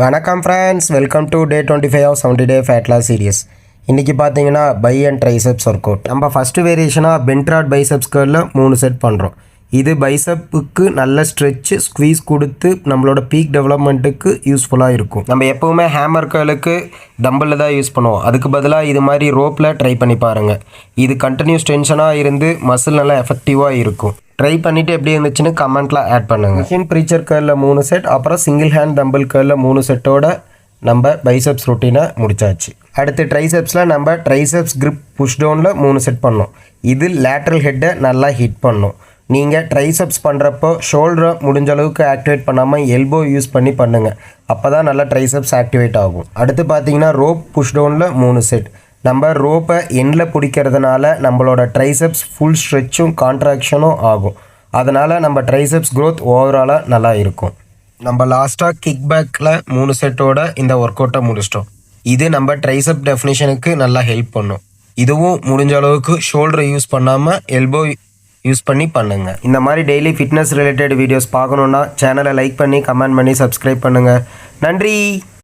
வணக்கம் friends, welcome to day 25 of 70 day fat loss series. இன்றைக்கி பார்த்தீங்கன்னா bi and triceps work out. நம்ம first வேரியேஷனாக பென்ட்ராட் பைசெப்ஸ் கர்லில் 3 செட் பண்ணுறோம். இது பைசப்புக்கு நல்ல ஸ்ட்ரெச்சு ஸ்குவீஸ் கொடுத்து நம்மளோட பீக் டெவலப்மெண்ட்டுக்கு யூஸ்ஃபுல்லாக இருக்கும். நம்ம எப்போவுமே ஹேமர் கர்லுக்கு டம்பிளில் தான் யூஸ் பண்ணுவோம். அதுக்கு பதிலாக இது மாதிரி ரோப்பில் ட்ரை பண்ணி பாருங்கள். இது கண்டினியூஸ் டென்ஷனாக இருந்து மசில் நல்லா எஃபெக்டிவாக இருக்கும். ட்ரை பண்ணிவிட்டு எப்படி இருந்துச்சுன்னு கமெண்ட்டில் ஆட் பண்ணுங்கள். மிஷின் ப்ரீச்சர் கர்லில் 3 செட், அப்புறம் சிங்கிள் ஹேண்ட் டம்பிள் கர்லில் 3 செட்டோட நம்ம பைசெப்ஸ் ரொட்டீனை முடிச்சாச்சு. அடுத்து ட்ரைசெப்ஸில் நம்ம ட்ரைசெப்ஸ் கிரிப் புஷ் டவுனில் 3 செட் பண்ணோம். இது லேட்ரல் ஹெட்டை நல்லா ஹிட் பண்ணும். நீங்கள் ட்ரைசெப்ஸ் பண்ணுறப்போ ஷோல்டரை முடிஞ்ச அளவுக்கு ஆக்டிவேட் பண்ணாமல் எல்போ யூஸ் பண்ணி பண்ணுங்கள். அப்போ தான் நல்லா ட்ரைசெப்ஸ் ஆக்டிவேட் ஆகும். அடுத்து பார்த்தீங்கன்னா ரோப் புஷ் டவுனில் 3 செட். நம்ம ரோப்பை எண்டில் பிடிக்கிறதுனால நம்மளோட ட்ரைசெப்ஸ் ஃபுல் ஸ்ட்ரெச்சும் கான்ட்ராக்ஷனும் ஆகும். அதனால் நம்ம ட்ரைசெப்ஸ் க்ரோத் ஓவராலாக நல்லா இருக்கும். நம்ம லாஸ்ட்டாக கிக் பேக்கில் 3 செட்டோட இந்த ஒர்க் அவுட்டை முடிச்சிட்டோம். இது நம்ம ட்ரைசெப் டெஃபினிஷனுக்கு நல்லா ஹெல்ப் பண்ணும். இதுவும் முடிஞ்ச அளவுக்கு ஷோல்டரை யூஸ் பண்ணாமல் எல்போ யூஸ் பண்ணி பண்ணுங்கள். இந்த மாதிரி டெய்லி ஃபிட்னஸ் ரிலேட்டட் வீடியோஸ் பார்க்கணுன்னா சேனலை லைக் பண்ணி கமெண்ட் பண்ணி சப்ஸ்கிரைப் பண்ணுங்கள். நன்றி.